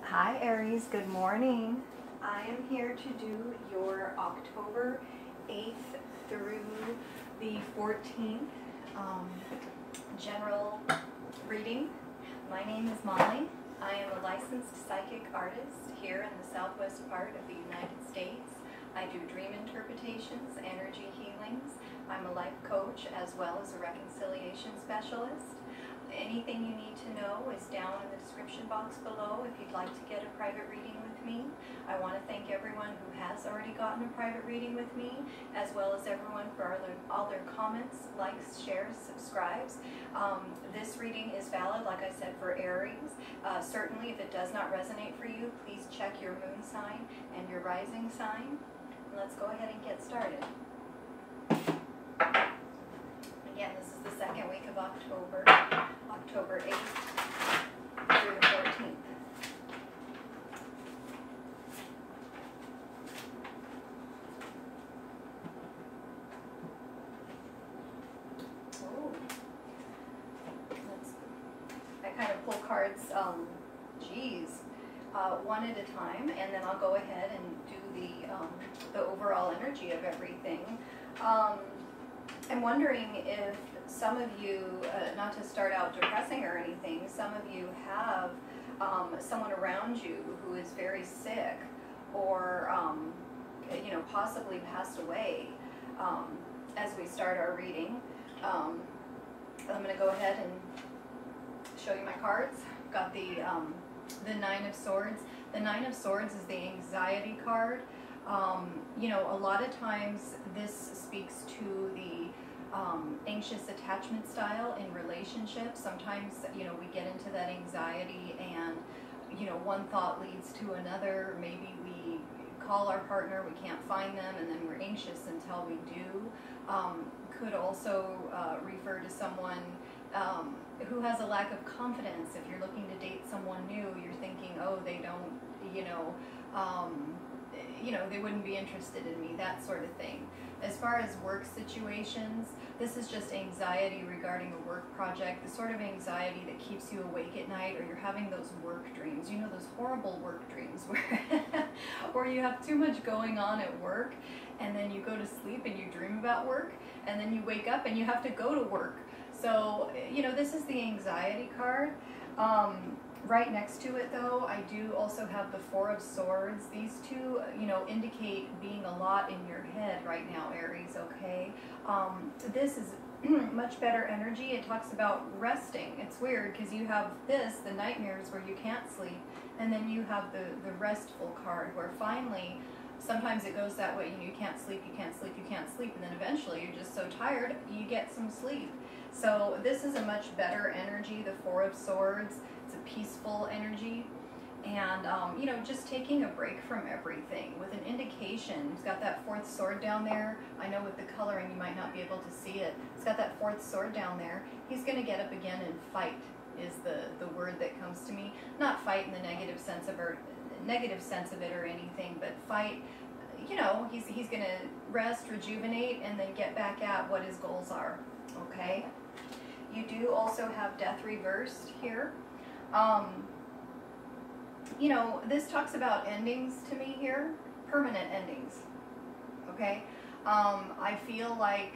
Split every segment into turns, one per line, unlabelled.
Hi Aries, good morning. I am here to do your October 8th through the 14th general reading. My name is Molly. I am a licensed psychic artist here in the southwest part of the United States. I do dream interpretations, energy healings. I'm a life coach as well as a reconciliation specialist. Anything you need to know is down in the description box below if you'd like to get a private reading with me. I want to thank everyone who has already gotten a private reading with me, as well as everyone for all their comments, likes, shares, subscribes. This reading is valid, like I said, for Aries. Certainly, if it does not resonate for you, please check your moon sign and your rising sign. And let's go ahead and get started. Again, this is the second week of October, October 8th through the 14th. Oh, I kind of pull cards, one at a time, and then I'll go ahead and do the overall energy of everything. I'm wondering if some of you, not to start out depressing or anything, some of you have someone around you who is very sick or, possibly passed away as we start our reading. I'm going to go ahead and show you my cards. Got the Nine of Swords. The Nine of Swords is the anxiety card. A lot of times this speaks to the anxious attachment style in relationships. Sometimes, we get into that anxiety and, one thought leads to another. Maybe we call our partner, we can't find them, and then we're anxious until we do. Could also refer to someone who has a lack of confidence. If you're looking to date someone new, you're thinking, oh, they don't, they wouldn't be interested in me, that sort of thing. As far as work situations, this is just anxiety regarding a work project, the sort of anxiety that keeps you awake at night, or you're having those work dreams, those horrible work dreams where you have too much going on at work, and then you go to sleep and you dream about work, and then you wake up and you have to go to work. So, this is the anxiety card. Right next to it, though, I do also have the Four of Swords. These two, indicate being a lot in your head right now, Aries, okay? This is much better energy. It talks about resting. It's weird because you have the nightmares where you can't sleep, and then you have the restful card where finally, sometimes it goes that way, you can't sleep, you can't sleep, you can't sleep, and then eventually you're just so tired, you get some sleep. So this is a much better energy, the Four of Swords. It's a peaceful energy, and just taking a break from everything with an indication. It's got that fourth sword down there. I know with the coloring you might not be able to see it. It's got that fourth sword down there. He's going to get up again and fight is the word that comes to me. Not fight in the negative sense of it or anything, but fight. He's going to rest, rejuvenate, and then get back at what his goals are. Okay. You do also have Death reversed here. This talks about endings to me here, permanent endings, okay? I feel like,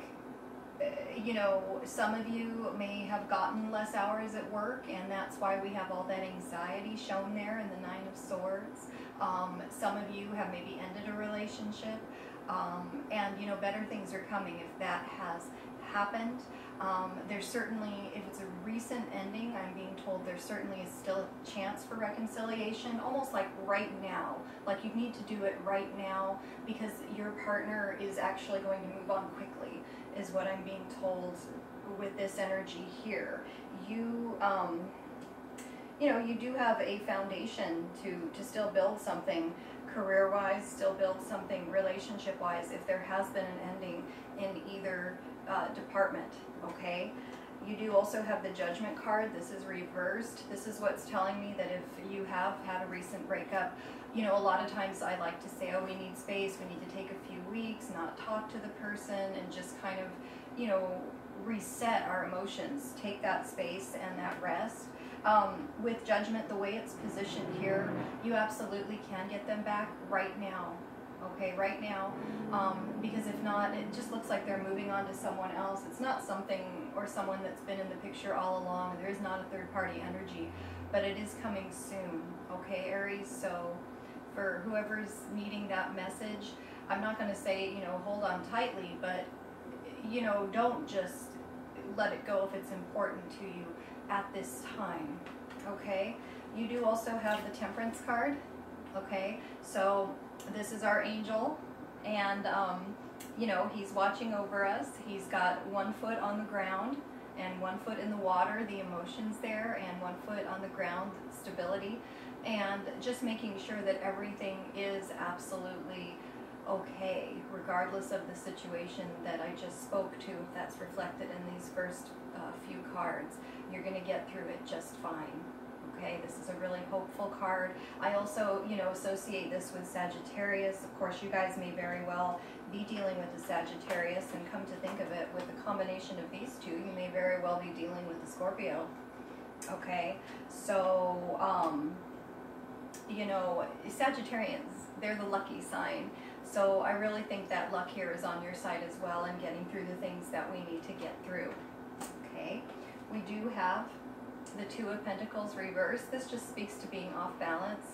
some of you may have gotten less hours at work, and that's why we have all that anxiety shown there in the Nine of Swords. Some of you have maybe ended a relationship, and, better things are coming if that has happened. There's certainly, if it's a recent ending, I'm being told there certainly is still a chance for reconciliation, almost like right now. Like you need to do it right now because your partner is actually going to move on quickly, is what I'm being told with this energy here. You do have a foundation to still build something career-wise, still build something relationship-wise if there has been an ending in either department, okay? You do also have the Judgment card. This is reversed. This is what's telling me that if you have had a recent breakup, a lot of times I like to say, oh, we need space, we need to take a few weeks, not talk to the person, and just kind of, reset our emotions, take that space and that rest. With Judgment, the way it's positioned here, you absolutely can get them back right now. Okay, right now, because if not, it just looks like they're moving on to someone else. It's not something or someone that's been in the picture all along. There is not a third-party energy, but it is coming soon. Okay, Aries, so for whoever's needing that message, I'm not going to say, you know, hold on tightly, but, you know, don't just let it go if it's important to you at this time. Okay, you do also have the Temperance card. Okay, so this is our angel, and you know, he's watching over us. He's got 1 foot on the ground and 1 foot in the water, the emotions there, and 1 foot on the ground, stability, and just making sure that everything is absolutely okay, regardless of the situation that I just spoke to. If that's reflected in these first few cards, you're going to get through it just fine. Okay, this is a really hopeful card. I also, you know, associate this with Sagittarius. Of course, you guys may very well be dealing with the Sagittarius, and come to think of it, with the combination of these two, you may very well be dealing with the Scorpio. Okay, so, you know, Sagittarians, they're the lucky sign. So I really think that luck here is on your side as well, and getting through the things that we need to get through. Okay, we do have the Two of Pentacles reversed. This just speaks to being off balance.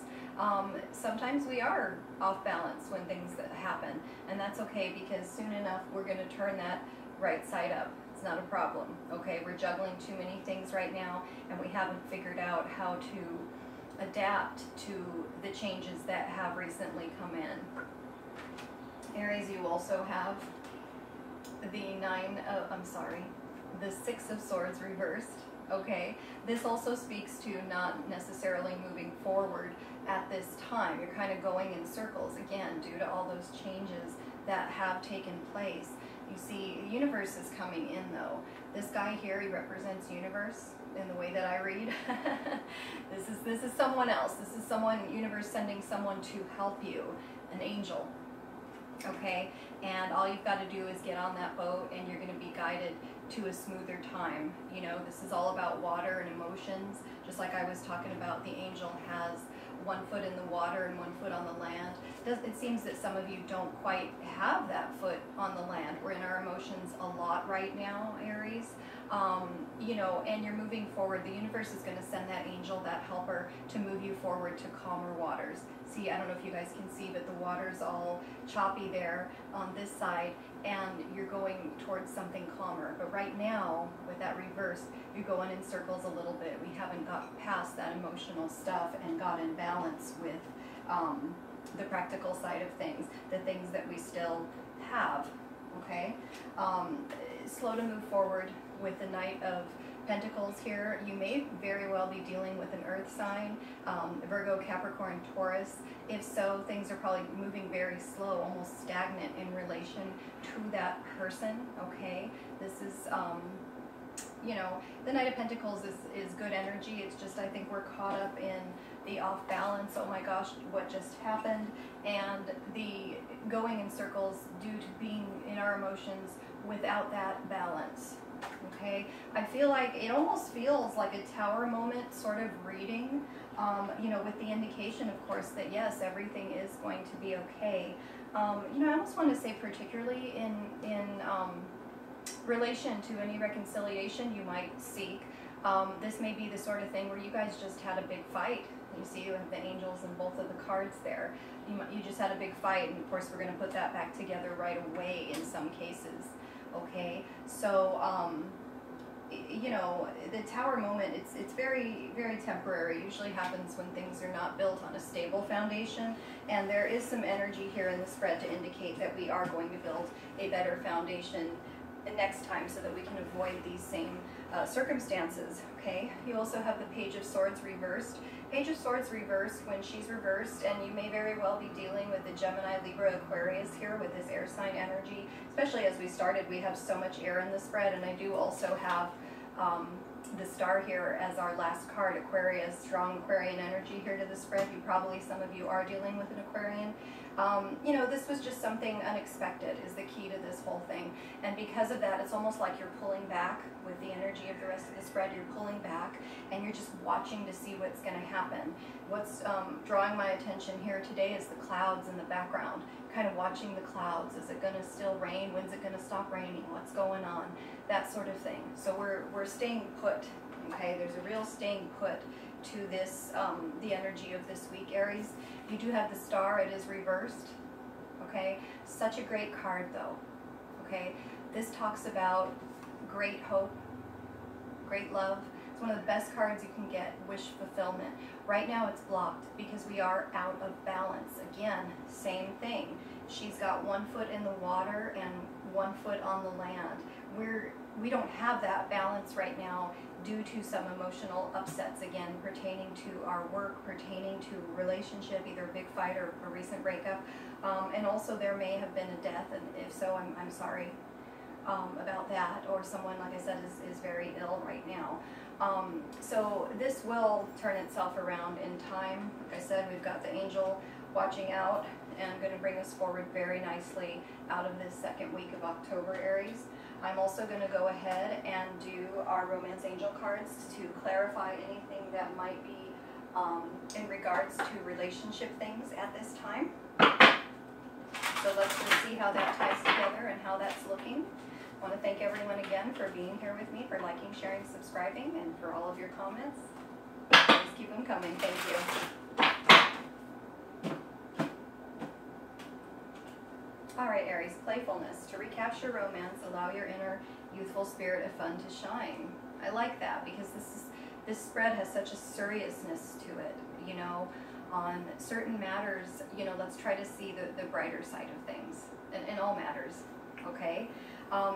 Sometimes we are off balance when things happen, and that's okay, because soon enough we're going to turn that right side up. It's not a problem. Okay, we're juggling too many things right now, and we haven't figured out how to adapt to the changes that have recently come in. Aries, you also have the Six of Swords reversed. Okay, this also speaks to not necessarily moving forward at this time. You're kind of going in circles again due to all those changes that have taken place. You see, the universe is coming in though. This guy here, he represents universe in the way that I read. This is someone else. This is someone, universe sending someone to help you, an angel. Okay, and all you've got to do is get on that boat, and you're going to be guided to a smoother time. You know, this is all about water and emotions. Just like I was talking about, the angel has 1 foot in the water and 1 foot on the land. It seems that some of you don't quite have that foot on the land. We're in our emotions a lot right now, Aries. You know, and you're moving forward. The universe is going to send that angel, that helper, to move you forward to calmer waters. See, I don't know if you guys can see, but the water's all choppy there on this side, and you're going towards something calmer. But right now, with that reverse, you're going in circles a little bit. We haven't got past that emotional stuff and got in balance with the practical side of things, the things that we still have. Okay, slow to move forward with the Knight of Pentacles here. You may very well be dealing with an earth sign, Virgo, Capricorn, Taurus. If so, things are probably moving very slow, almost stagnant in relation to that person. Okay, this is you know, the Knight of Pentacles is good energy. It's just, I think we're caught up in the off balance, oh my gosh, what just happened, and the going in circles due to being in our emotions without that balance. Okay, I feel like it almost feels like a tower moment sort of reading, you know, with the indication, of course, that yes, everything is going to be okay. You know, I almost want to say, particularly in relation to any reconciliation you might seek, this may be the sort of thing where you guys just had a big fight. You see, you have the angels and both of the cards there. You just had a big fight, and of course we're going to put that back together right away in some cases. Okay, so you know, the tower moment, it's very, very temporary. It usually happens when things are not built on a stable foundation, and there is some energy here in the spread to indicate that we are going to build a better foundation next time, so that we can avoid these same circumstances. Okay, you also have the Page of Swords reversed. Page of Swords reversed, when she's reversed, and you may very well be dealing with the Gemini, Libra, Aquarius here with this air sign energy. Especially as we started, we have so much air in the spread, and I do also have the star here as our last card, Aquarius, strong Aquarian energy here to the spread. Some of you are dealing with an Aquarian. You know, this was just something unexpected is the key to this whole thing. And because of that, it's almost like you're pulling back with the energy of the rest of the spread. You're pulling back and you're just watching to see what's going to happen. What's drawing my attention here today is the clouds in the background. Kind of watching the clouds. Is it going to still rain? When's it going to stop raining? What's going on? That sort of thing. So we're staying put. Okay, there's a real staying put to this, the energy of this week, Aries. You do have the star. It is reversed. Okay, such a great card though. Okay, this talks about great hope, great love. It's one of the best cards you can get, wish fulfillment. Right now it's blocked because we are out of balance. Again, same thing. She's got 1 foot in the water and 1 foot on the land. We don't have that balance right now due to some emotional upsets, again, pertaining to our work, pertaining to relationship, either a big fight or a recent breakup. And also there may have been a death, and if so, I'm sorry about that, or someone, like I said, is very ill right now. So this will turn itself around in time. Like I said, we've got the angel watching out and going to bring us forward very nicely out of this second week of October, Aries. I'm also going to go ahead and do our romance angel cards to clarify anything that might be in regards to relationship things at this time. So let's just see how that ties together and how that's looking. I want to thank everyone again for being here with me, for liking, sharing, subscribing, and for all of your comments. Please keep them coming. Thank you. All right, Aries, playfulness. To recapture romance, allow your inner youthful spirit of fun to shine. I like that because this spread has such a seriousness to it, you know. On certain matters, you know, let's try to see the brighter side of things in all matters, okay?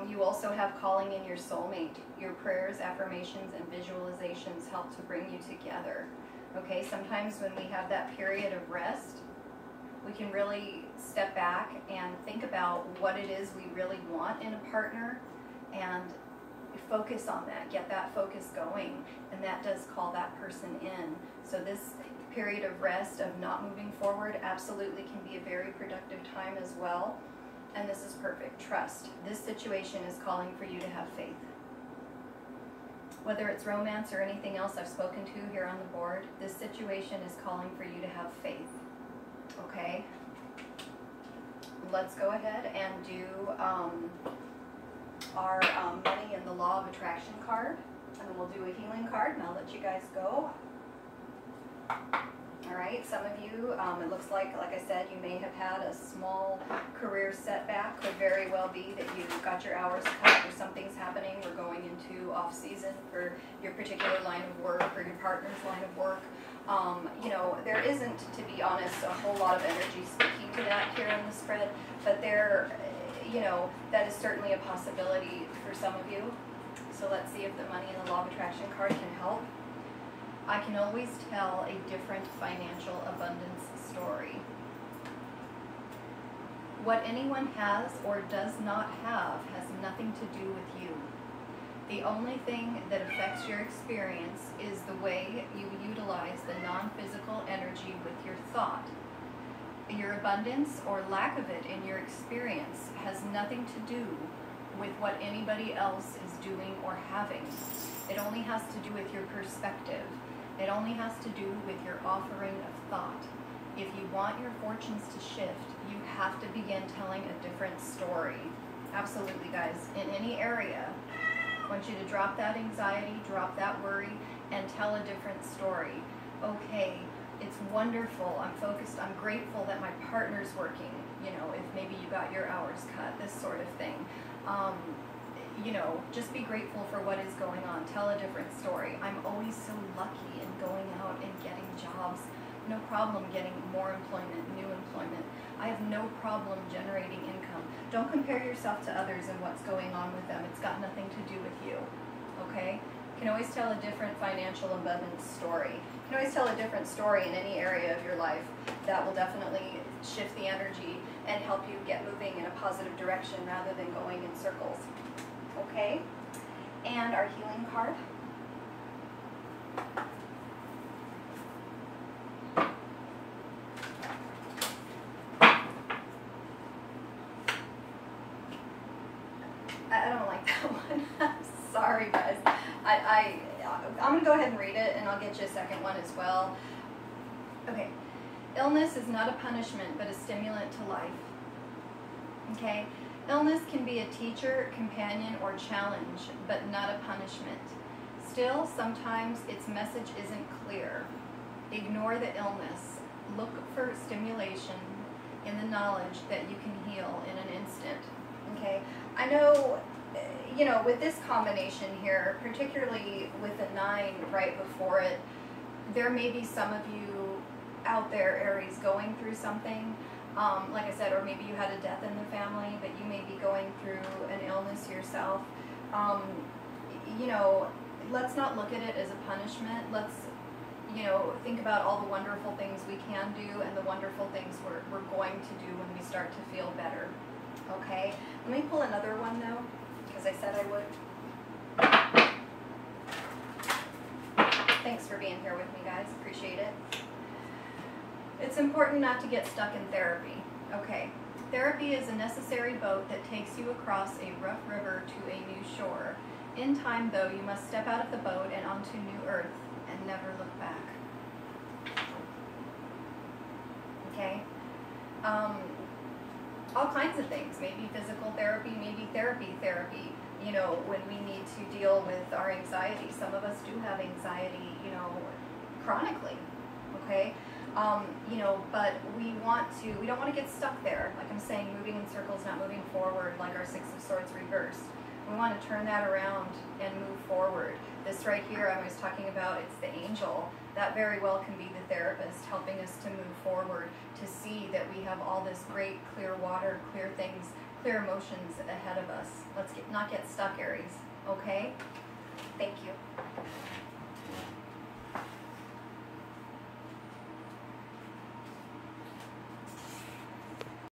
You also have calling in your soulmate. Your prayers, affirmations, and visualizations help to bring you together, okay? Sometimes when we have that period of rest, we can really step back and think about what it is we really want in a partner and focus on that, get that focus going, and that does call that person in. So this period of rest, of not moving forward, absolutely can be a very productive time as well. And this is perfect. Trust. This situation is calling for you to have faith. Whether it's romance or anything else I've spoken to here on the board, this situation is calling for you to have faith. Okay? Let's go ahead and do our money and the law of attraction card. And then we'll do a healing card, and I'll let you guys go. All right, some of you, it looks like I said, you may have had a small career setback. Could very well be that you got your hours cut or something's happening. We're going into off season for your particular line of work or your partner's line of work. You know, there isn't, to be honest, a whole lot of energy speaking to that here in the spread, but there, you know, that is certainly a possibility for some of you. So let's see if the money and the law of attraction card can help. I can always tell a different financial abundance story. What anyone has or does not have has nothing to do with you. The only thing that affects your experience is the way you utilize the non-physical energy with your thought. Your abundance or lack of it in your experience has nothing to do with what anybody else is doing or having. It only has to do with your perspective. It only has to do with your offering of thought. If you want your fortunes to shift, you have to begin telling a different story. Absolutely, guys. In any area, I want you to drop that anxiety, drop that worry, and tell a different story. Okay, it's wonderful. I'm focused. I'm grateful that my partner's working. You know, if maybe you got your hours cut, this sort of thing. You know, just be grateful for what is going on. Tell a different story. I'm always so lucky in going out and getting jobs. No problem getting more employment, new employment. I have no problem generating income. Don't compare yourself to others and what's going on with them. It's got nothing to do with you, okay? You can always tell a different financial abundance story. You can always tell a different story in any area of your life. That will definitely shift the energy and help you get moving in a positive direction rather than going in circles. Okay, and our healing card. I don't like that one. I'm Sorry, guys. I'm going to go ahead and read it, and I'll get you a second one as well. Okay. Illness is not a punishment, but a stimulant to life. Okay? Illness can be a teacher, companion, or challenge, but not a punishment. Still, sometimes its message isn't clear. Ignore the illness. Look for stimulation in the knowledge that you can heal in an instant. Okay? I know, you know, with this combination here, particularly with the 9 right before it, there may be some of you out there, Aries, going through something. Like I said, or maybe you had a death in the family, but you may be going through an illness yourself. You know, let's not look at it as a punishment. Let's, you know, think about all the wonderful things we can do and the wonderful things we're going to do when we start to feel better. Okay? Let me pull another one, though, because I said I would. Thanks for being here with me, guys. Appreciate it. It's important not to get stuck in therapy. Okay. Therapy is a necessary boat that takes you across a rough river to a new shore. In time, though, you must step out of the boat and onto new earth and never look back. Okay? All kinds of things. Maybe physical therapy, maybe therapy. You know, when we need to deal with our anxiety. Some of us do have anxiety, you know, chronically. Okay? You know, but we don't want to get stuck there. Like I'm saying, moving in circles, not moving forward, like our 6 of Swords reversed. We want to turn that around and move forward. This right here I was talking about, it's the angel. That very well can be the therapist helping us to move forward, to see that we have all this great clear water, clear things, clear emotions ahead of us. Let's not get stuck, Aries. Okay? Thank you.